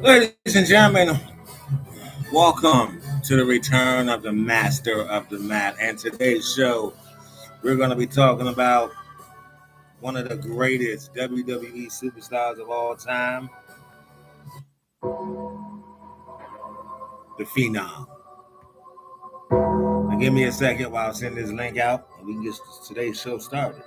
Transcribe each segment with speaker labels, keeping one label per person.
Speaker 1: Ladies and gentlemen, welcome to the return of the master of the mat. And today's show, we're going to be talking about one of the greatest WWE superstars of all time, the Phenom. Now, give me a second while I send this link out and we can get today's show started.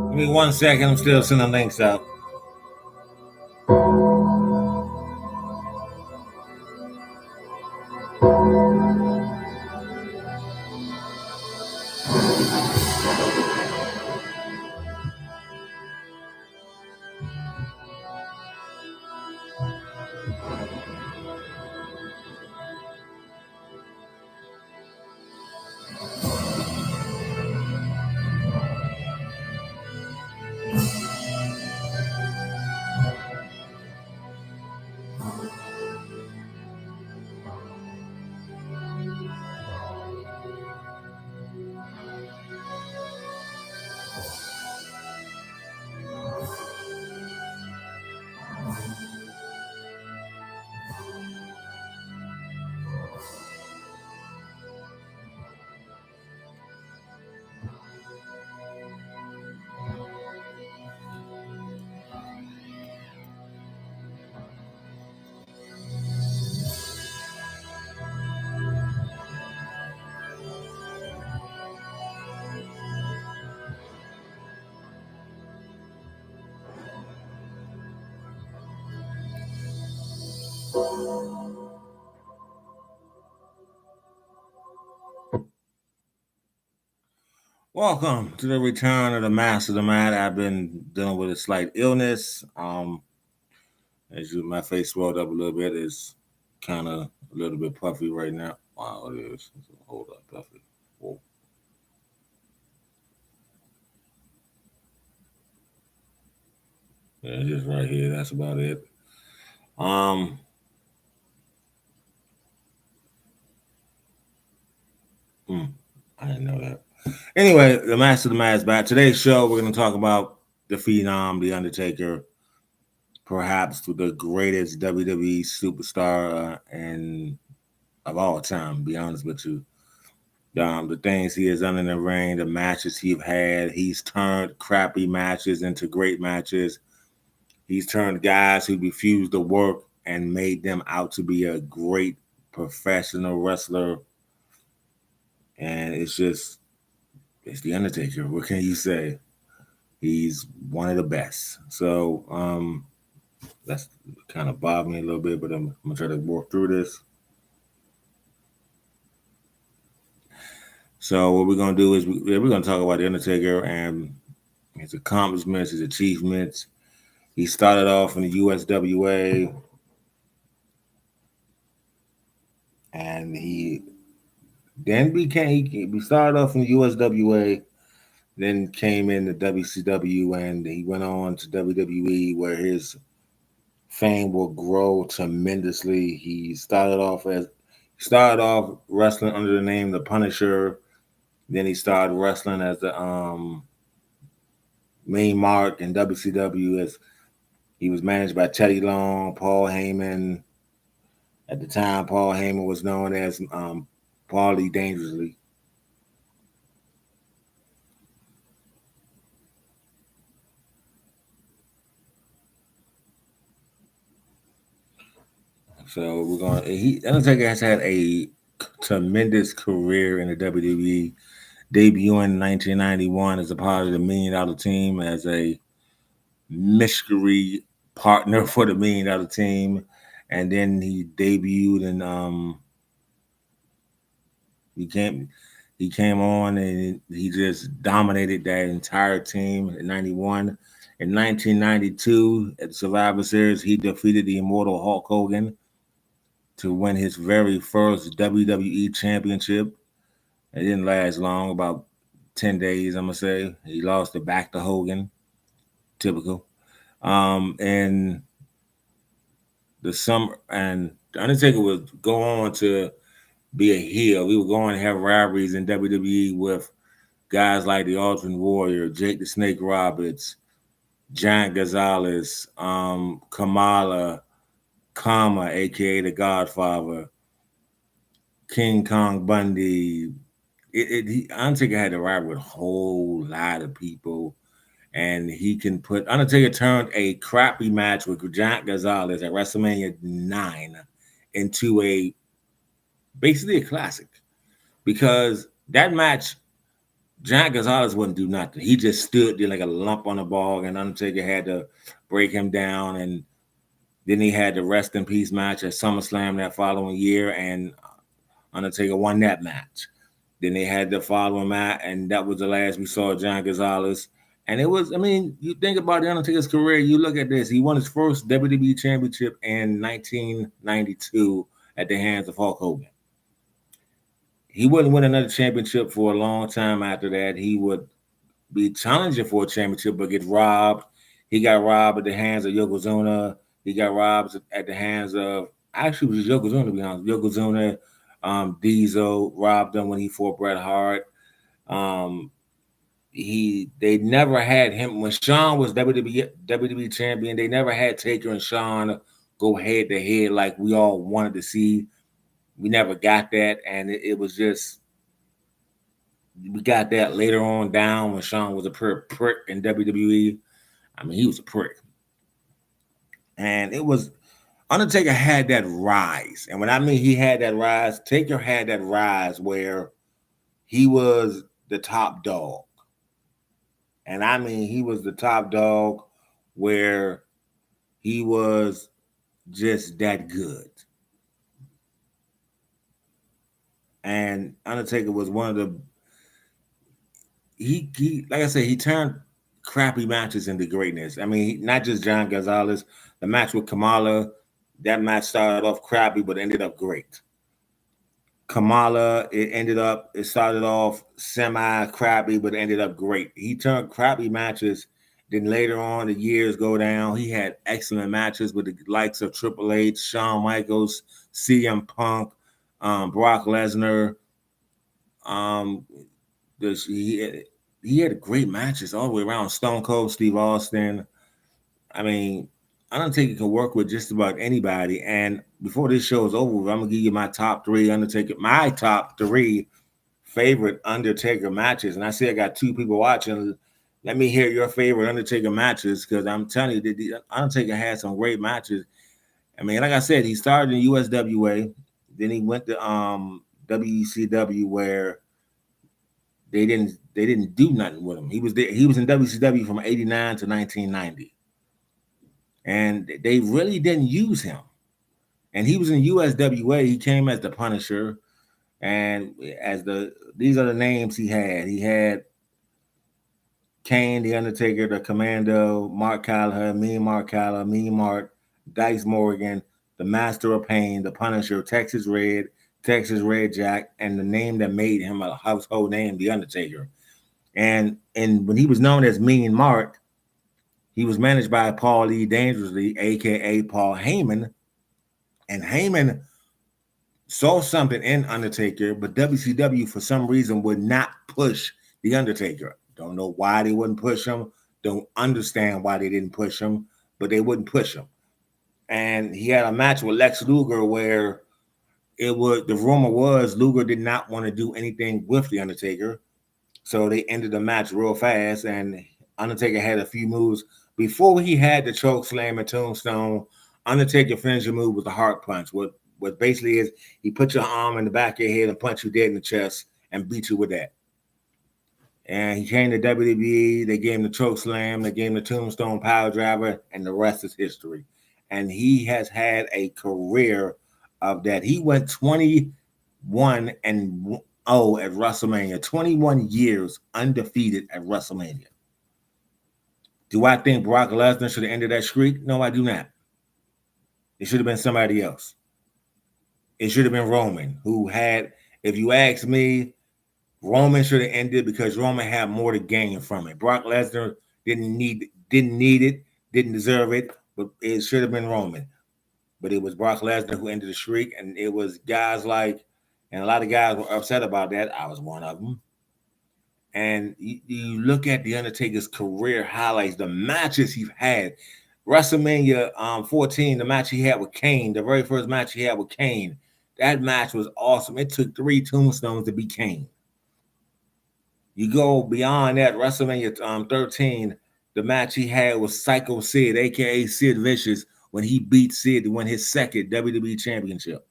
Speaker 1: Give me 1 second, I'm still sending links out. Welcome to the return of the master of the mat. I've been dealing with a slight illness. My face swelled up a little bit. It's kind of a little bit puffy right now. Wow, it is. Hold up, puffy. Whoa. Yeah, just right here. That's about it. I didn't know that. Anyway, the master of the mat is back. Today's show, we're going to talk about the Phenom, the Undertaker, perhaps the greatest WWE superstar and of all time. To be honest with you. The things he has done in the ring, the matches he's had, he's turned crappy matches into great matches. He's turned guys who refused to work and made them out to be a great professional wrestler. And it's the Undertaker. What can you say? He's one of the best. So that's kind of bothered me a little bit, but I'm gonna try to work through this. So what we're gonna do is we're gonna talk about the Undertaker and his accomplishments, his achievements. He started off in the USWA, and he started off in the USWA, then came into WCW, and he went on to WWE, where his fame will grow tremendously. He started off as Started off wrestling under the name The Punisher. Then he started wrestling as the Mean Mark in WCW. As he was managed by Teddy Long, Paul Heyman. At the time, Paul Heyman was known as Paulie Dangerously. So we're going. Undertaker has had a tremendous career in the WWE, debuting in 1991 as a part of the $1 Million Team as a mystery partner for the $1 Million Team, and then he debuted and he came on and he just dominated that entire team in '91. In 1992, at the Survivor Series, he defeated the Immortal Hulk Hogan to win his very first WWE Championship. It didn't last long, about 10 days, I'm gonna say. He lost it back to Hogan, typical. And the summer, and the Undertaker would go on to be a heel. We were going to have rivalries in WWE with guys like the Ultimate Warrior, Jake the Snake Roberts, Giant Gonzalez, Kamala, Kama, aka the Godfather, King Kong Bundy. Undertaker had to ride with a whole lot of people, and he can put. Undertaker turned a crappy match with Giant Gonzalez at WrestleMania 9 into basically a classic, because that match, Giant Gonzalez wouldn't do nothing. He just stood there like a lump on a ball, and Undertaker had to break him down. And then he had the Rest in Peace match at SummerSlam that following year, and Undertaker won that match. Then they had the following match, and that was the last we saw of Giant Gonzalez. And it was, I mean, you think about the Undertaker's career, you look at this. He won his first WWE Championship in 1992 at the hands of Hulk Hogan. He wouldn't win another championship for a long time after that. He would be challenging for a championship, but get robbed. He got robbed at the hands of Yokozuna. He got robbed at the hands of, actually, it was Yokozuna, to be honest. Yokozuna, Diesel robbed him when he fought Bret Hart. They never had him when Shawn was WWE champion. They never had Taker and Shawn go head to head like we all wanted to see. We never got that, and it was just, we got that later on down when Shawn was a prick in WWE. I mean, he was a prick, and it was Undertaker had that rise, and when I mean he had that rise, Taker had that rise where he was the top dog. And I mean, he was the top dog where he was just that good. And Undertaker was one of the, he like I said, he turned crappy matches into greatness. I mean, not just John Gonzalez, the match with Kamala, that match started off crappy but ended up great. Kamala, it started off semi crappy, but ended up great. He turned crappy matches. Then later on, the years go down. He had excellent matches with the likes of Triple H, Shawn Michaels, CM Punk, Brock Lesnar. Um, he had great matches all the way around. Stone Cold Steve Austin. I mean, I don't think it can work with just about anybody. And before this show is over, I'm gonna give you my top three favorite Undertaker matches. And I see I got two people watching. Let me hear your favorite Undertaker matches, because I'm telling you that the Undertaker had some great matches. I mean, like I said, he started in USWA, then he went to WCW, where they didn't do nothing with him. He was there. He was in WCW from '89 to 1990. And they really didn't use him. And he was in USWA. He came as the Punisher, and these are the names he had. He had Kane, the Undertaker, the Commando, Mark Callagher, Mark Callagher, Mark, Dice Morgan, the Master of Pain, the Punisher, Texas Red Jack, and the name that made him a household name, the Undertaker. And when he was known as Mean Mark, he was managed by Paulie Dangerously, aka Paul Heyman. And Heyman saw something in Undertaker, but WCW for some reason would not push the Undertaker. Don't know why they wouldn't push him. Don't understand why they didn't push him, but they wouldn't push him. And he had a match with Lex Luger where the rumor was Luger did not want to do anything with the Undertaker, so they ended the match real fast. And Undertaker had a few moves before he had the choke slam and tombstone. Undertaker finisher move was the heart punch. What basically is he put your arm in the back of your head and punch you dead in the chest and beat you with that. And he came to WWE. They gave him the choke slam. They gave him the tombstone power driver, and the rest is history. And he has had a career of that. He went 21 and 0 at WrestleMania. 21 years undefeated at WrestleMania. Do I think Brock Lesnar should have ended that streak? No, I do not. It should have been somebody else. It should have been Roman, who had, if you ask me, Roman should have ended because Roman had more to gain from it. Brock Lesnar didn't need it, didn't deserve it, but it should have been Roman. But it was Brock Lesnar who ended the streak, and it was guys like, and a lot of guys were upset about that. I was one of them. And you look at the Undertaker's career highlights, the matches he's had. WrestleMania 14, the match he had with Kane, the very first match he had with Kane, that match was awesome. It took 3 tombstones to beat Kane. You go beyond that, WrestleMania 13, the match he had with Psycho Sid, a.k.a. Sid Vicious, when he beat Sid to win his second WWE Championship.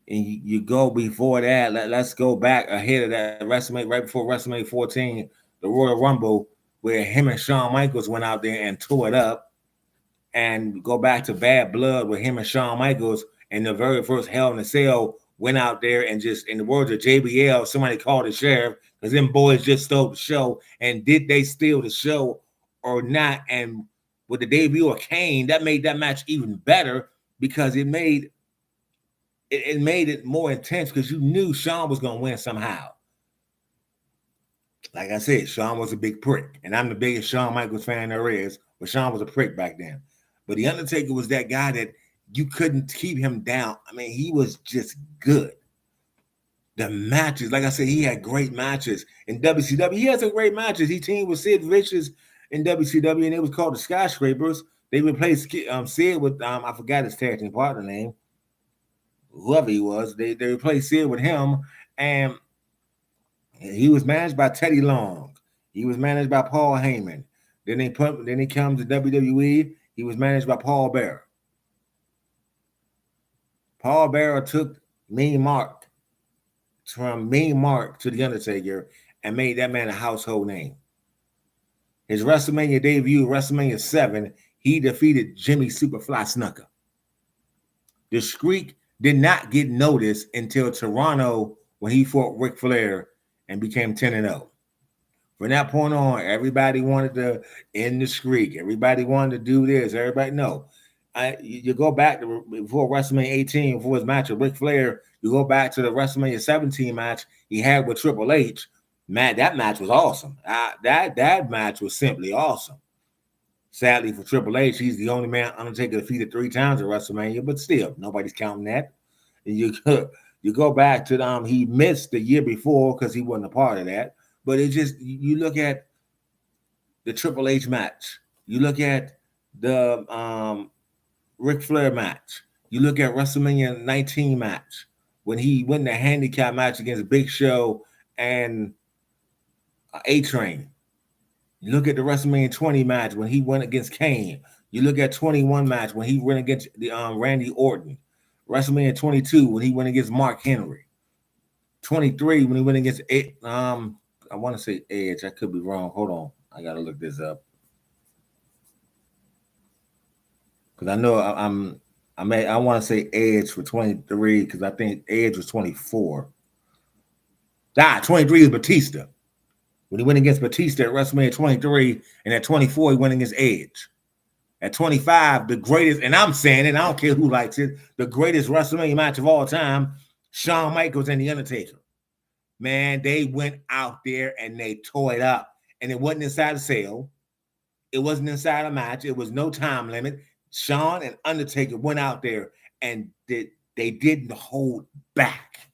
Speaker 1: And you go before that, let's go back ahead of that, WrestleMania, right before WrestleMania 14, the Royal Rumble, where him and Shawn Michaels went out there and tore it up. And go back to Bad Blood, where him and Shawn Michaels in the very first Hell in a Cell went out there and just, in the words of JBL, somebody called the sheriff because them boys just stole the show. And did they steal the show or not? And with the debut of Kane, that made that match even better because it made it more intense because you knew Shawn was going to win somehow. Like I said, Shawn was a big prick, and I'm the biggest Shawn Michaels fan there is, but Shawn was a prick back then. But The Undertaker was that guy that you couldn't keep him down. I mean, he was just good. The matches, like I said, he had great matches in WCW. He had some great matches. He teamed with Sid Vicious in WCW, and it was called the Skyscrapers. They replaced Sid with I forgot his tag team partner name, whoever he was. They replaced Sid with him, and he was managed by Teddy Long. He was managed by Paul Heyman. Then he comes to WWE. He was managed by Paul Bearer. Paul Bearer took Mean Mark from Mean Mark to The Undertaker and made that man a household name. His WrestleMania debut, WrestleMania 7, he defeated Jimmy Superfly Snuka. The streak did not get noticed until Toronto when he fought Ric Flair and became 10-0. From that point on, everybody wanted to end the streak. Everybody wanted to do this. Everybody, no. You go back to before WrestleMania 18, before his match with Ric Flair, you go back to the WrestleMania 17 match he had with Triple H. Man, that match was awesome. That match was simply awesome. Sadly for Triple H, he's the only man Undertaker defeated 3 times at WrestleMania, but still, nobody's counting that. And you go back to he missed the year before because he wasn't a part of that. But it just, you look at the Triple H match, you look at the Ric Flair match, you look at WrestleMania 19 match when he won the handicap match against Big Show and A-Train. You look at the WrestleMania 20 match when he went against Kane. You look at 21 match when he went against the Randy Orton. WrestleMania 22 when he went against Mark Henry. 23 when he went against I want to say Edge. I could be wrong. Hold on. I got to look this up. Because I know I want to say Edge for 23 because I think Edge was 24. 23 is Batista. When he went against Batista at WrestleMania 23, and at 24, he went against Edge. At 25, the greatest, and I'm saying it, I don't care who likes it, the greatest WrestleMania match of all time, Shawn Michaels and The Undertaker. Man, they went out there and they tore it up. And it wasn't inside a cell. It wasn't inside a match. It was no time limit. Shawn and Undertaker went out there and they They didn't hold back.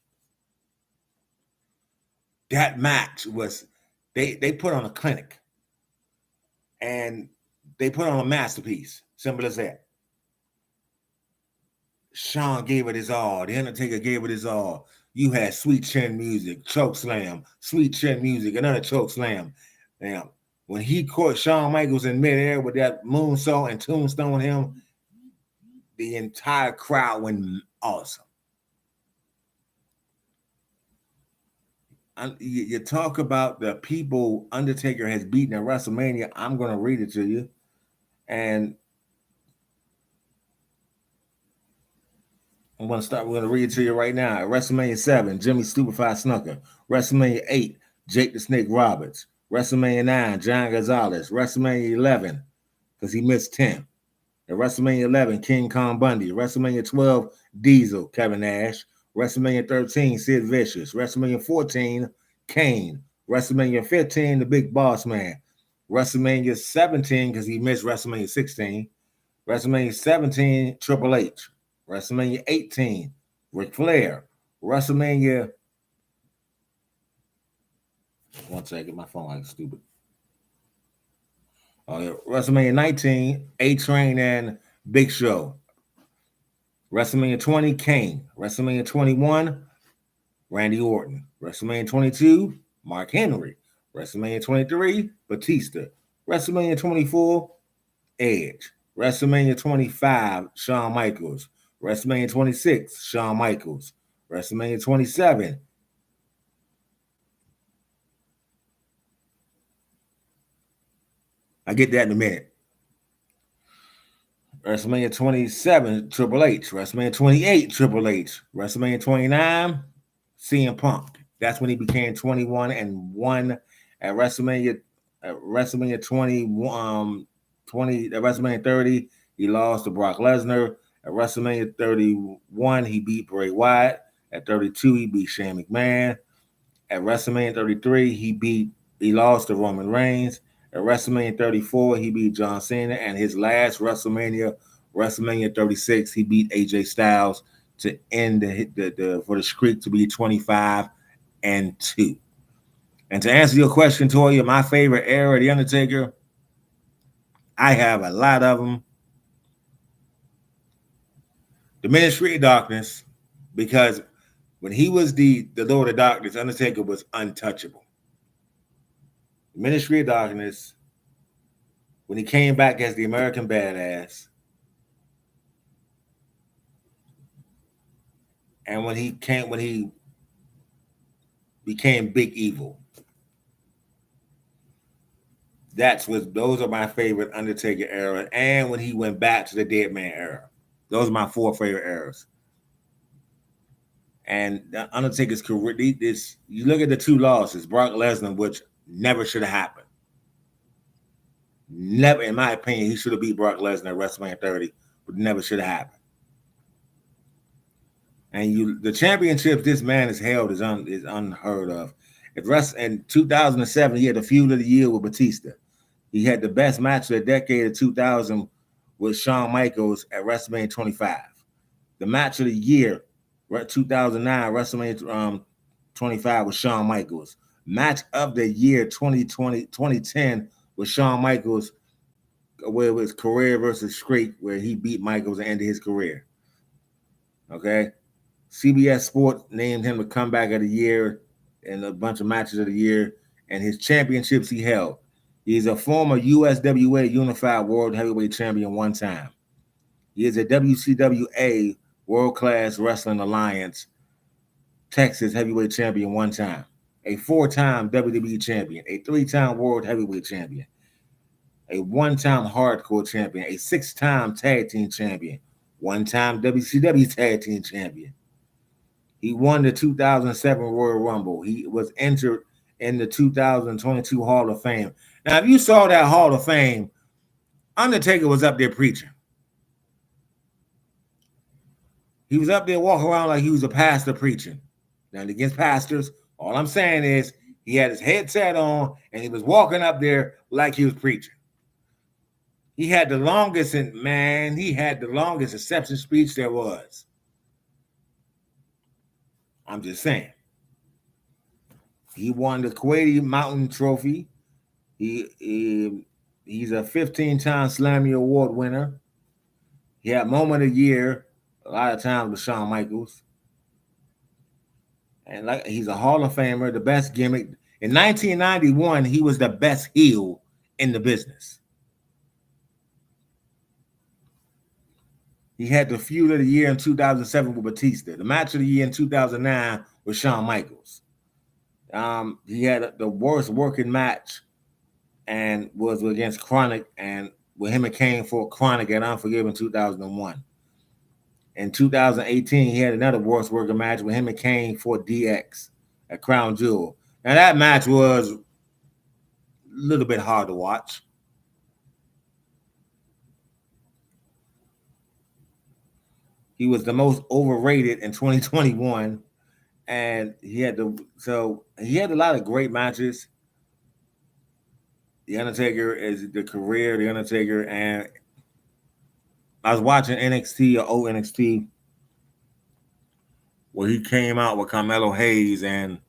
Speaker 1: That match was, they put on a clinic. And they put on a masterpiece. Simple as that. Shawn gave it his all. The Undertaker gave it his all. You had sweet chin music, choke slam, sweet chin music, another choke slam. Now, when he caught Shawn Michaels in midair with that moonsault and tombstone him, the entire crowd went awesome. You talk about the people Undertaker has beaten at WrestleMania. I'm going to read it to you. And we're going to read it to you right now. At WrestleMania 7, Jimmy Stupefy Snuka. WrestleMania 8, Jake the Snake Roberts. WrestleMania 9, John Gonzalez. WrestleMania 11, because he missed 10. At WrestleMania 11, King Kong Bundy. WrestleMania 12, Diesel, Kevin Nash. WrestleMania 13, Sid Vicious. WrestleMania 14, Kane. WrestleMania 15, The Big Boss Man. WrestleMania 17, because he missed WrestleMania 16. WrestleMania 17, Triple H. WrestleMania 18, Ric Flair. WrestleMania, one second, my phone like stupid. WrestleMania 19, A-Train and Big Show. WrestleMania 20, Kane. WrestleMania 21, Randy Orton. WrestleMania 22, Mark Henry. WrestleMania 23, Batista. WrestleMania 24, Edge. WrestleMania 25, Shawn Michaels. WrestleMania 26, Shawn Michaels. WrestleMania 27, I get that in a minute. WrestleMania 27, Triple H. WrestleMania 28, Triple H. WrestleMania 29, CM Punk. That's when he became 21-1 at WrestleMania. At WrestleMania 20, at WrestleMania 30, he lost to Brock Lesnar. At WrestleMania 31, he beat Bray Wyatt. At 32, he beat Shane McMahon. At WrestleMania 33, he lost to Roman Reigns. At WrestleMania 34, he beat John Cena. And his last WrestleMania 36, he beat AJ Styles to end for the streak to be 25-2. And to answer your question, Toya, my favorite era of The Undertaker, I have a lot of them. The Ministry of Darkness, because when he was the Lord of Darkness, Undertaker was untouchable. The Ministry of Darkness, when he came back as the American Badass, and when he became Big Evil. Those are my favorite Undertaker era, and when he went back to the Dead Man era. Those are my 4 favorite eras. And the Undertaker's career, you look at the 2 losses, Brock Lesnar, which never should have happened. Never, in my opinion, he should have beat Brock Lesnar at WrestleMania 30, but never should have happened. And the championships this man has held is unheard of. In 2007, he had the feud of the year with Batista. He had the best match of the decade of 2000 with Shawn Michaels at WrestleMania 25. The match of the year, 2009, WrestleMania 25 with Shawn Michaels. Match of the year 2010 with Shawn Michaels, where it was career versus streak, where he beat Michaels and ended his career. Okay? CBS Sports named him the comeback of the year and a bunch of matches of the year, and his championships he held. He's a former USWA Unified World Heavyweight Champion 1 time. He is a WCWA World Class Wrestling Alliance Texas Heavyweight Champion 1 time. A 4-time WWE Champion, a 3-time World Heavyweight Champion, a 1-time Hardcore Champion, a 6-time Tag Team Champion, 1-time WCW Tag Team Champion. He won the 2007 Royal Rumble. He was entered in the 2022 Hall of Fame. Now, if you saw that Hall of Fame, Undertaker was up there preaching. He was up there walking around like he was a pastor preaching. Now, against pastors, all I'm saying is he had his headset on and he was walking up there like he was preaching. He had the longest acceptance speech there was. I'm just saying. He won the Kuwaiti Mountain Trophy. He's a 15-time Slammy Award winner. He had Moment of the Year a lot of times with Shawn Michaels. And like he's a Hall of Famer, the best gimmick. In 1991, he was the best heel in the business. He had the feud of the year in 2007 with Batista. The match of the year in 2009 with Shawn Michaels. He had the worst working match and was against Chronic, and with him and Kane for Chronic at Unforgiven 2001. In 2018, he had another worst working match with him and Kane for DX at Crown Jewel. Now that match was a little bit hard to watch. He was the most overrated in 2021, and he had a lot of great matches. The Undertaker is the career, The Undertaker, and I was watching NXT or old NXT where he came out with Carmelo Hayes, and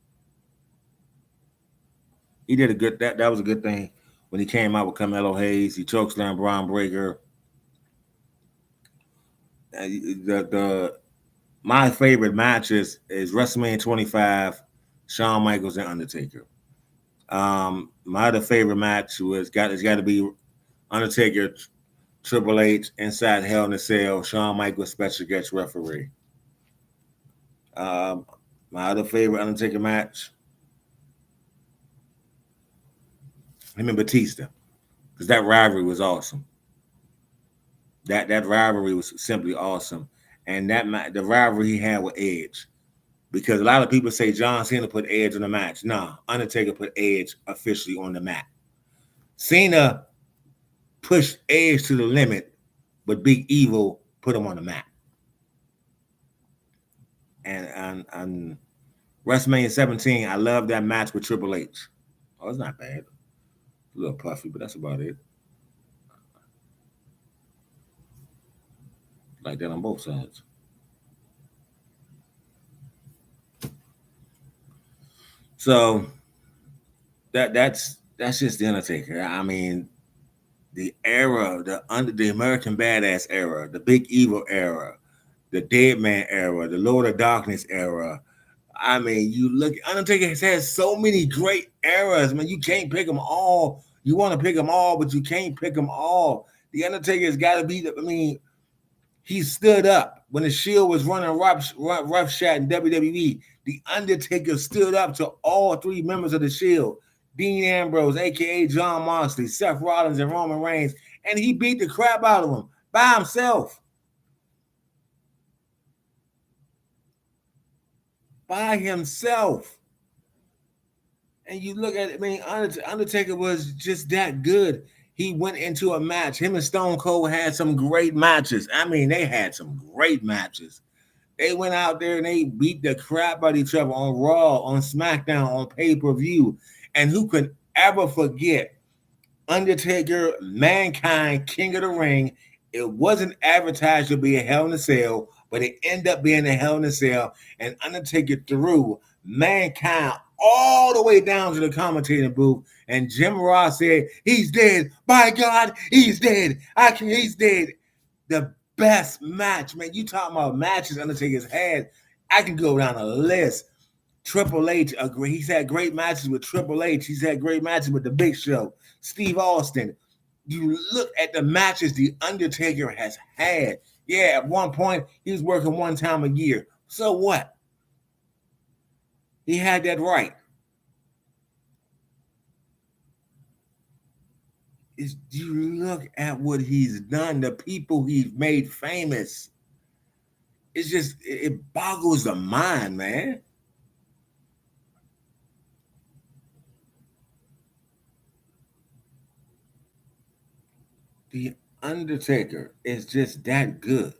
Speaker 1: he did a good that was a good thing when he came out with Carmelo Hayes. He chokeslammed Braun Breaker. My favorite matches is WrestleMania 25, Shawn Michaels and Undertaker. My other favorite match it's got to be Undertaker, Triple H inside Hell in a Cell, Shawn Michaels special guest referee. My other favorite Undertaker match, him and Batista, because that rivalry was awesome. That rivalry was simply awesome, and the rivalry he had with Edge, because a lot of people say John Cena put Edge on the match. Nah, Undertaker put Edge officially on the mat. Cena pushed Edge to the limit, but Big Evil put him on the mat. And WrestleMania 17, I love that match with Triple H. Oh, it's not bad. A little puffy, but that's about it. Like that on both sides. So that's just the Undertaker. I mean, the era, the American Badass era, the Big Evil era, the Dead Man era, the Lord of Darkness era. I mean, you look, Undertaker has had so many great eras, man. You can't pick them all. You want to pick them all, but you can't pick them all. The Undertaker has got to be he stood up when the Shield was running roughshod in WWE. The Undertaker stood up to all three members of the Shield: Dean Ambrose, aka John Moxley, Seth Rollins, and Roman Reigns, and he beat the crap out of them by himself. By himself. And you look at it, I mean, Undertaker was just that good. He went into a match. Him and Stone Cold had some great matches. I mean, they had some great matches. They went out there and they beat the crap out of each other on Raw, on SmackDown, on pay-per-view. And who could ever forget Undertaker, Mankind, King of the Ring? It wasn't advertised to be a Hell in a Cell, but it ended up being a Hell in a Cell. And Undertaker threw Mankind all the way down to the commentating booth. And Jim Ross said, "He's dead. By God, he's dead. He's dead." The best match, man. You talking about matches Undertaker's had. I can go down a list. Triple H, he's had great matches with Triple H. He's had great matches with The Big Show, Steve Austin. You look at the matches the Undertaker has had. Yeah, at one point, he was working one time a year. So what? He had that right. You look at what he's done, the people he's made famous. It's just, it boggles the mind, man. The Undertaker is just that good.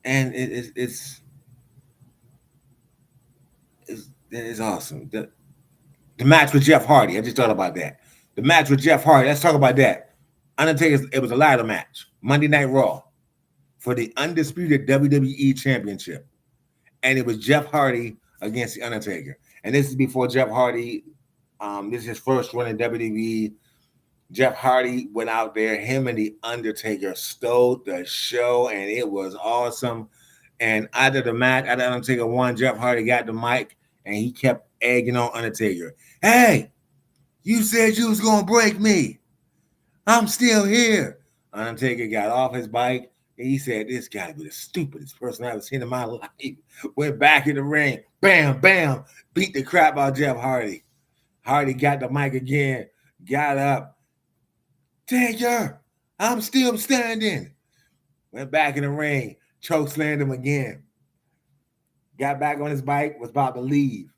Speaker 1: And it's awesome. The match with Jeff Hardy, I just thought about that. The match with Jeff Hardy, let's talk about that. Undertaker, it was a ladder match. Monday Night Raw. for the undisputed WWE Championship. And it was Jeff Hardy against The Undertaker. And this is before Jeff Hardy, this is his first run in WWE. Jeff Hardy went out there, him and The Undertaker stole the show, and it was awesome. And after the match, after Undertaker won, Jeff Hardy got the mic, and he kept egging on Undertaker. Hey, you said you was going to break me. I'm still here. Undertaker got off his bike, and he said, this got to be the stupidest person I've ever seen in my life. Went back in the ring, bam, bam, beat the crap out of Jeff Hardy. Hardy got the mic again, got up. Taker, I'm still standing. Went back in the ring, chokeslammed him again. Got back on his bike, was about to leave.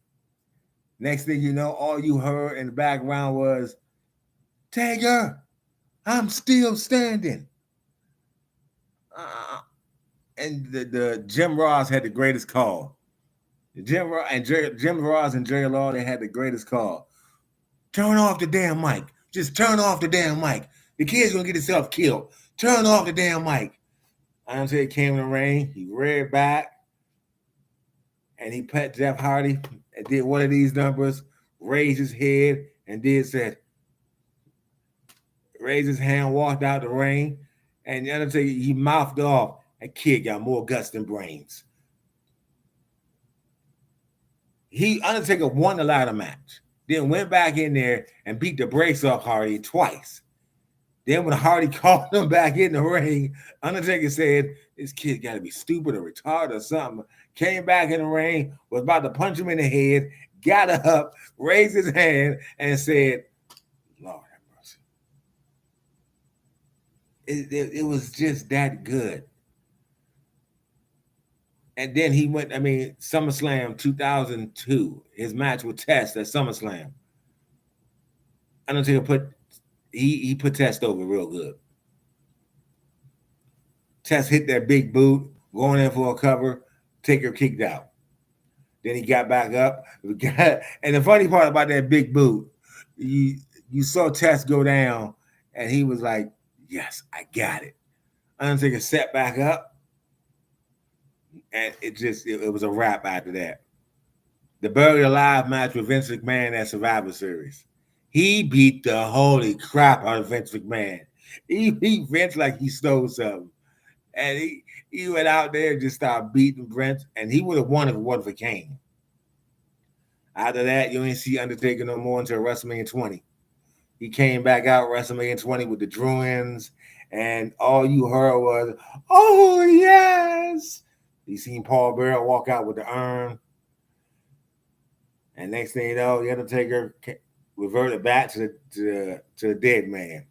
Speaker 1: Next thing you know, all you heard in the background was, Taker, I'm still standing. And the Jim Ross had the greatest call. Jim Ross and Jerry Lawler had the greatest call. Turn off the damn mic. Just turn off the damn mic. The kid's gonna get himself killed. Turn off the damn mic. Undertaker came in the ring. He reared back, and he pet Jeff Hardy and did one of these numbers. Raised his head and raised his hand, walked out the ring, and the Undertaker, he mouthed off, that kid got more guts than brains. Undertaker won the ladder match. Then went back in there and beat the brakes off Hardy twice. Then when Hardy called him back in the ring, Undertaker said, this kid got to be stupid or retarded or something. Came back in the ring, was about to punch him in the head, got up, raised his hand, and said, Lord have mercy. It was just that good. And then he went, SummerSlam 2002, his match with Test at SummerSlam. Undertaker put Test over real good. Test hit that big boot, going in for a cover, Taker kicked out. Then he got back up. And the funny part about that big boot, you saw Test go down, and he was like, yes, I got it. Undertaker set back up, and it was a wrap after that. The Buried Alive match with Vince McMahon at Survivor Series. He beat the holy crap out of Vince McMahon. He beat Vince like he stole something. And he went out there and just started beating Vince, and he would have won if it wasn't for Kane. After that, you ain't see Undertaker no more until WrestleMania 20. He came back out WrestleMania 20 with the Druins, and all you heard was, oh, yes. You seen Paul Bearer walk out with the urn. And next thing you know, the Undertaker reverted back to the dead man.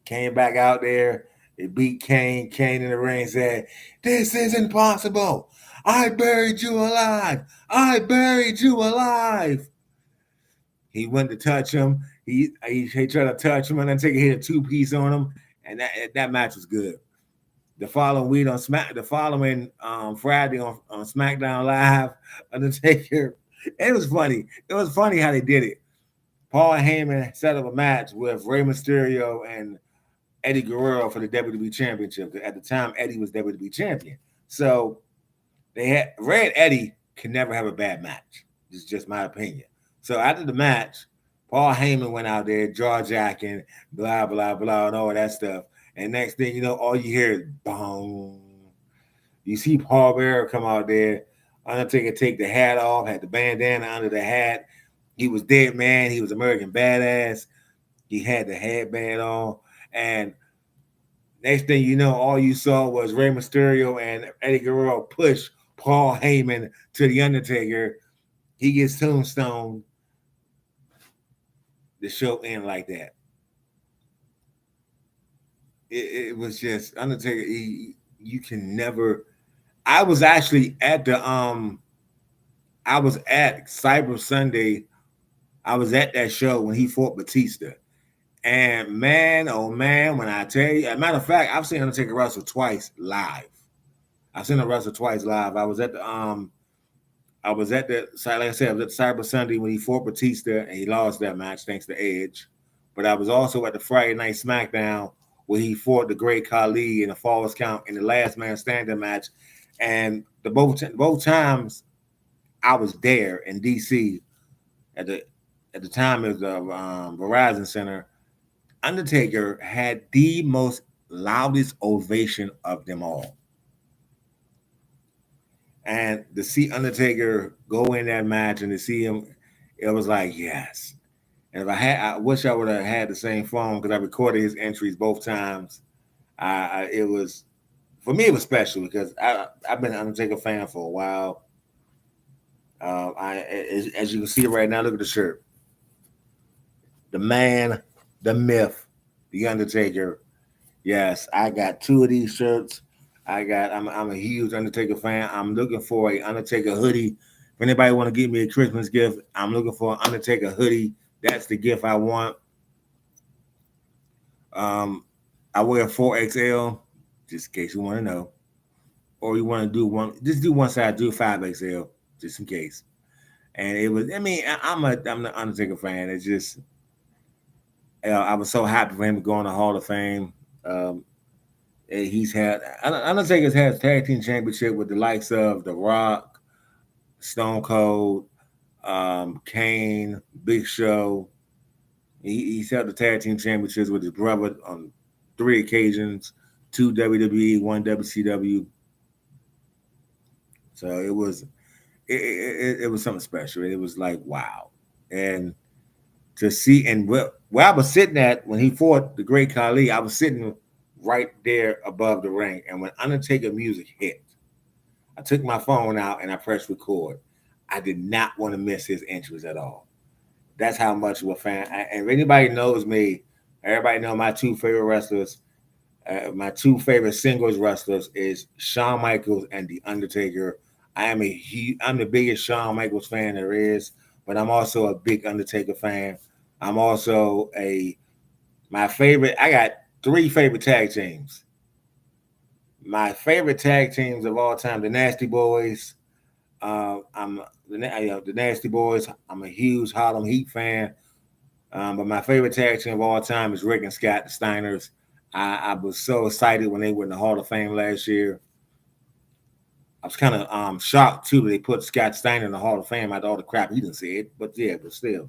Speaker 1: Came back out there. They beat Kane. Kane in the ring said, this is impossible. I buried you alive. I buried you alive. He went to touch him. He tried to touch him, and then take a hit a two-piece on him, and that match was good. The following week on Friday on SmackDown Live, Undertaker. It was funny. It was funny how they did it. Paul Heyman set up a match with Rey Mysterio and Eddie Guerrero for the WWE Championship. At the time, Eddie was WWE Champion. So Ray and Eddie can never have a bad match. This is just my opinion. So after the match, Paul Heyman went out there, jaw jacking, blah, blah, blah, and all that stuff. And next thing you know, all you hear is boom. You see Paul Bearer come out there. Undertaker take the hat off, had the bandana under the hat. He was dead man. He was American Badass. He had the headband on. And next thing you know, all you saw was Rey Mysterio and Eddie Guerrero push Paul Heyman to the Undertaker. He gets tombstoned. The show ended like that. It was just Undertaker. You can never. I was actually at Cyber Sunday. I was at that show when he fought Batista. And man, oh man, when I tell you, as a matter of fact, I've seen Undertaker wrestle twice live. I've seen him wrestle twice live. I was at the like I said, I was at Cyber Sunday when he fought Batista and he lost that match thanks to Edge. But I was also at the Friday Night SmackDown where he fought the Great Khali in the Falls Count in the Last Man Standing match, and the both times I was there in DC at the time of the Verizon Center. Undertaker had the most loudest ovation of them all. And to see Undertaker go in that match and to see him, it was like, yes. And if I wish I would have had the same phone because I recorded his entries both times. It was, for me, it was special because I've been an Undertaker fan for a while. As you can see right now, look at the shirt. The man, the myth, the Undertaker. Yes, I got two of these shirts. I'm a huge Undertaker fan. I'm looking for a Undertaker hoodie. If anybody want to give me a Christmas gift, I'm looking for an Undertaker hoodie. That's the gift I want. I wear 4XL, just in case you want to know. Or you want to do one, just do one side, do 5XL, just in case. And it was, I mean, I'm the Undertaker fan. It's just, I was so happy for him to go in the Hall of Fame. He's had Undertaker's had a tag team championship with the likes of The Rock, Stone Cold, Kane, Big Show. He's held the tag team championships with his brother on 3 occasions, 2 WWE, 1 WCW. So it was something special. It was like wow, and to see and where I was sitting at when he fought the Great Khali, I was sitting right there above the ring, and when Undertaker music hit, I took my phone out and I pressed record. I did not want to miss his entrance at all. That's how much of a fan. And if anybody knows me, everybody know my two favorite wrestlers. My two favorite singles wrestlers is Shawn Michaels and The Undertaker. I'm the biggest Shawn Michaels fan there is, but I'm also a big Undertaker fan. I'm also my favorite. I got 3 favorite tag teams. My favorite tag teams of all time, the Nasty Boys. I'm the Nasty Boys. I'm a huge Harlem Heat fan. But my favorite tag team of all time is Rick and Scott, the Steiners. I was so excited when they were in the Hall of Fame last year. I was kind of shocked too that they put Scott Steiner in the Hall of Fame after all the crap he didn't say it. But yeah, but still.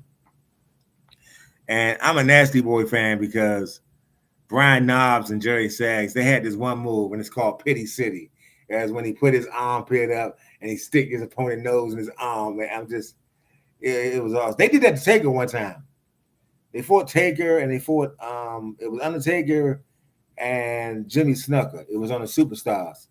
Speaker 1: And I'm a Nasty Boy fan because Brian Knobs and Jerry Saggs, they had this one move, and it's called Pity City. As when he put his armpit up and he stick his opponent's nose in his arm. Man, it was awesome. They did that to Taker one time. They fought Taker and they fought it was Undertaker and Jimmy Snuka. It was on the Superstars.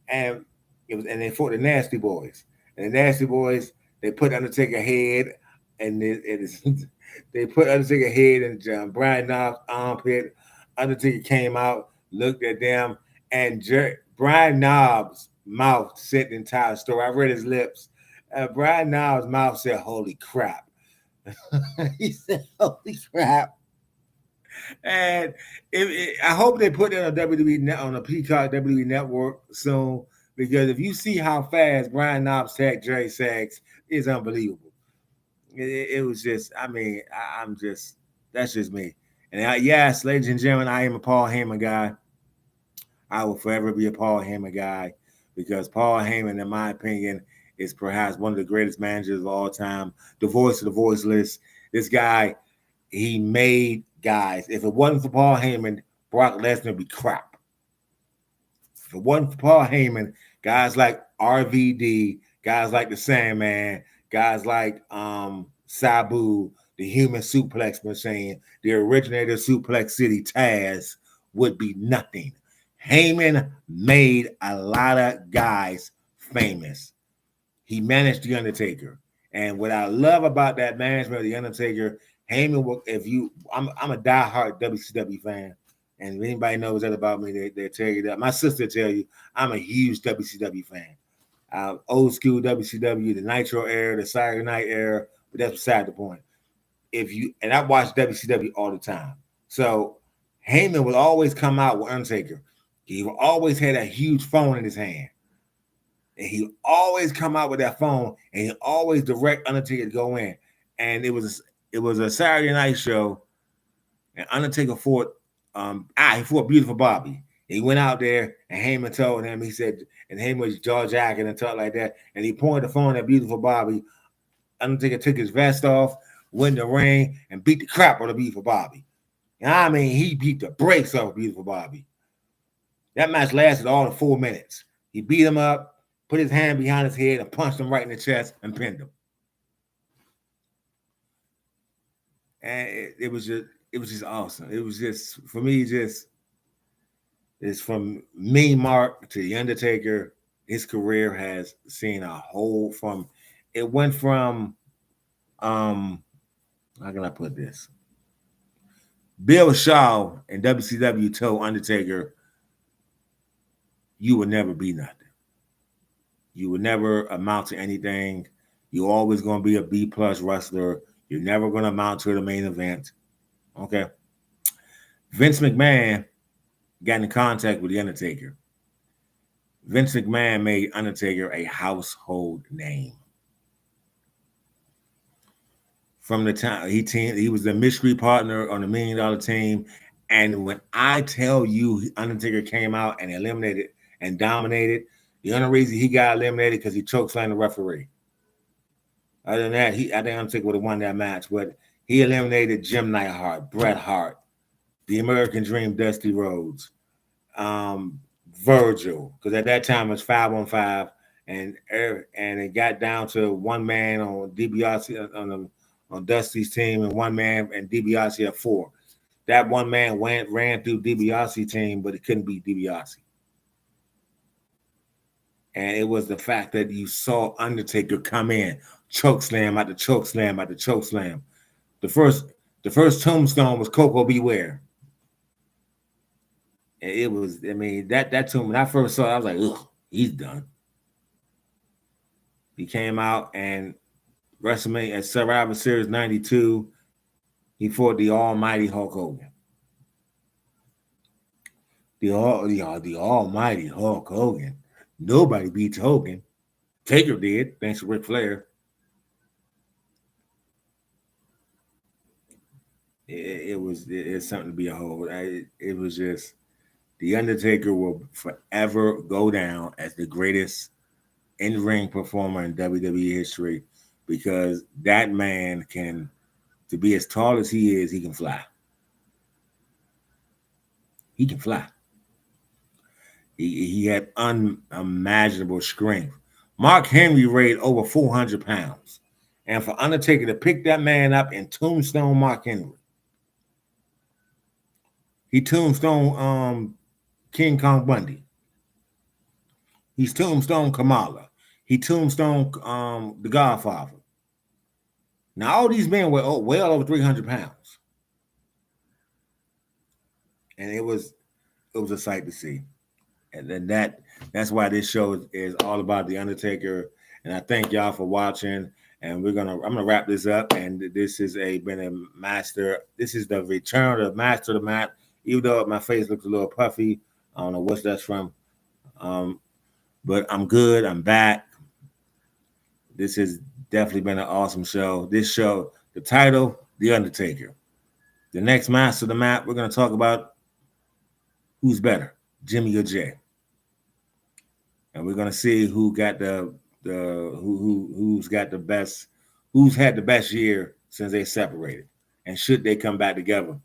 Speaker 1: And they fought the Nasty Boys. And the Nasty Boys, they put Undertaker head and they put Undertaker head in Brian Knobs' armpit. Undertaker came out, looked at them, and Brian Knobs' mouth said the entire story. I read his lips. Brian Knobs' mouth said, "Holy crap." He said, "Holy crap." And I hope they put it on WWE on a Peacock WWE network soon, because if you see how fast Brian Knobs tagged Jerry Saggs, it's unbelievable. It was just, I mean, I'm just, that's just me. And yes, ladies and gentlemen, I am a Paul Heyman guy. I will forever be a Paul Heyman guy because Paul Heyman, in my opinion, is perhaps one of the greatest managers of all time, the voice of the voiceless. This guy, he made guys. If it wasn't for Paul Heyman, Brock Lesnar would be crap. If it wasn't for Paul Heyman, guys like RVD, guys like the Sandman, guys like Sabu, the Human Suplex Machine, the originator of Suplex City, Taz, would be nothing. Heyman made a lot of guys famous. He managed The Undertaker. And what I love about that management of The Undertaker, Heyman, I'm a diehard WCW fan. And if anybody knows that about me, they tell you that. My sister tell you I'm a huge WCW fan. Old school WCW, the Nitro era, the Saturday Night era, but that's beside the point. And I watch WCW all the time. So Heyman would always come out with Undertaker. He always had a huge phone in his hand. And he always come out with that phone and he always direct Undertaker to go in. And it was a Saturday night show, and Undertaker fought he fought Beautiful Bobby. He went out there and Heyman told him, he said, and Heyman was George Ackett and talk like that. And he pointed the phone at Beautiful Bobby. Undertaker took his vest off, went in the ring, and beat the crap out of Beautiful Bobby. And I mean, he beat the brakes off Beautiful Bobby. That match lasted all of 4 minutes. He beat him up, put his hand behind his head, and punched him right in the chest and pinned him. And it was just awesome. It was just, for me, it's from me, Mark, to The Undertaker. His career has seen a whole it went from, how can I put this? Bill Shaw and WCW told Undertaker, you will never be nothing. You will never amount to anything. You're always going to be a B+ wrestler. You're never going to amount to the main event. Okay. Vince McMahon got in contact with The Undertaker. Vince McMahon made Undertaker a household name. From the time he was the mystery partner on the $1 Million team. And when I tell you Undertaker came out and eliminated and dominated, the only reason he got eliminated because he chokeslammed the referee. Other than that, I think Undertaker would have won that match, but he eliminated Jim Neidhart, Bret Hart, the American Dream, Dusty Rhodes, Virgil, because at that time it was 5-on-5, and it got down to one man on DiBiase on Dusty's team and one man and DiBiase at 4. That one man ran through DiBiase's team, but it couldn't beat DiBiase. And it was the fact that you saw Undertaker come in, choke slam after choke slam after choke slam. The first tombstone was Coco Beware. And it was, I mean, that tomb, when I first saw it, I was like, ugh, he's done. He came out and WrestleMania at Survivor Series 92, he fought the almighty Hulk Hogan. The almighty Hulk Hogan. Nobody beats Hogan. Taker did, thanks to Ric Flair. It's something to be a whole. It was just, The Undertaker will forever go down as the greatest in-ring performer in WWE history, because that man can, to be as tall as he is, he can fly. He can fly. He had unimaginable strength. Mark Henry weighed over 400 pounds. And for Undertaker to pick that man up and tombstone Mark Henry. He tombstone King Kong Bundy. He's tombstone Kamala. He tombstone the Godfather. Now, all these men were well over 300 pounds. And it was a sight to see. And then that's why this show is all about The Undertaker. And I thank y'all for watching. And I'm gonna wrap this up. And this has been a master. This is the return of Master of the Mat. Even though my face looks a little puffy, I don't know what that's from. But I'm good. I'm back. This has definitely been an awesome show. This show, the title, The Undertaker. The next Master of the Mat, we're gonna talk about who's better, Jimmy or Jay. And we're gonna see who got who's got the best, who's had the best year since they separated, and should they come back together.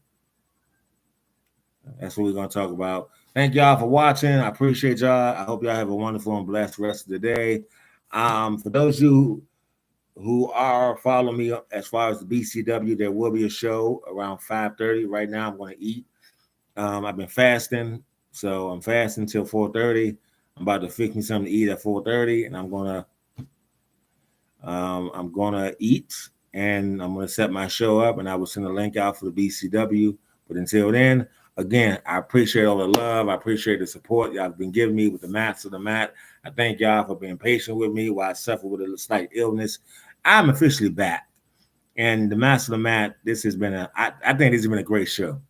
Speaker 1: That's what we're gonna talk about. Thank y'all for watching. I appreciate y'all. I hope y'all have a wonderful and blessed rest of the day. For those of you who are following me as far as the BCW, there will be a show around 5:30. Right now, I'm going to eat. I've been fasting, so I'm fasting till 4:30. I'm about to fix me something to eat at 4:30, and I'm gonna eat, and I'm gonna set my show up, and I will send a link out for the BCW. But until then, again, I appreciate all the love. I appreciate the support y'all have been giving me with the Master of the Mat. I thank y'all for being patient with me while I suffer with a slight illness. I'm officially back, and the Master of the Mat. This has been I think this has been a great show.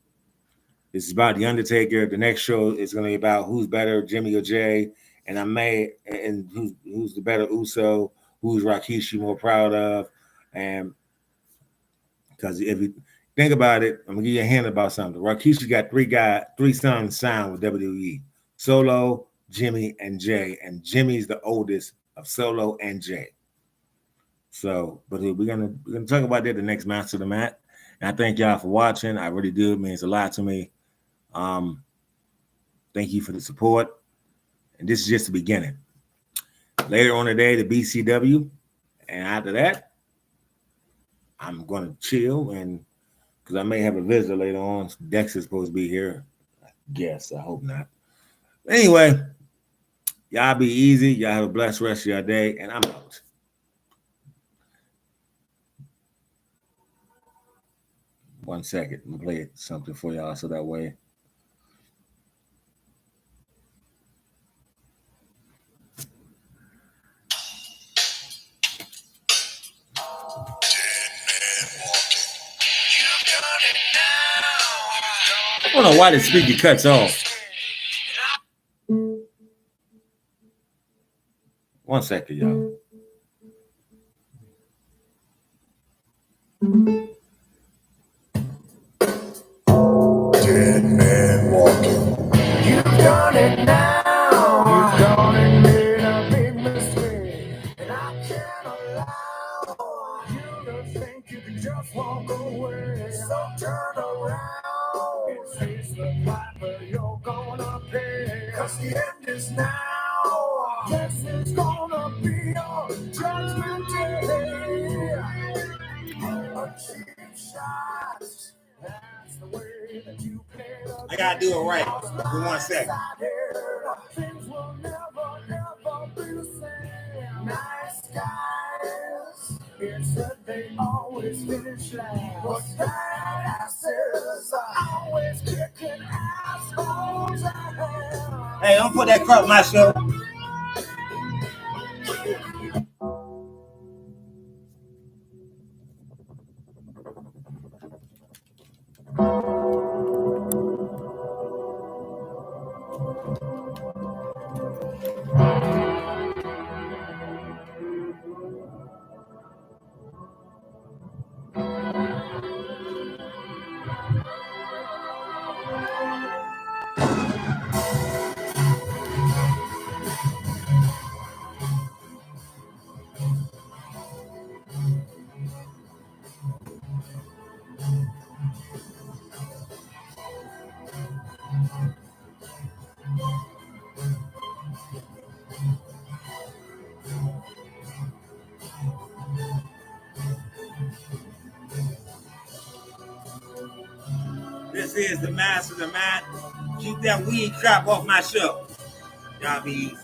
Speaker 1: This is about The Undertaker. The next show is going to be about who's better, Jimmy or Jay, and who's the better Uso, who's Rikishi more proud of, and because think about it. I'm gonna give you a hint about something. Rakisha's got three sons signed with WWE: Solo, Jimmy, and Jay. And Jimmy's the oldest of Solo and Jay. So, but we're gonna talk about that the next match of the mat. And I thank y'all for watching. I really do. It means a lot to me. Thank you for the support. And this is just the beginning. Later on today, the BCW, and after that, I'm gonna chill and because I may have a visitor later on. Dex is supposed to be here. I guess. I hope not. Anyway, y'all be easy. Y'all have a blessed rest of your day, and I'm out. One second. I'm gonna play something for y'all so that way. I don't know why the speaker cuts off. One second, y'all. Dead man walking. You've done it now. You've done it, made a big mistake. And I can't allow you to think you can just walk away. So turn around and face the piper you're gonna pay. Cause the end is now. Yes, it's gonna be your judgment day. A cheap shot. That's the way that you play. I gotta do it right. For 1 second. Things will never, ever be the same. Nice guys, it's that they always finish last. But badasses are always kicking assholes out. Hey, don't put that crap in my show. This is the Master of the Mat. Keep that weed crap off my show. Y'all be easy.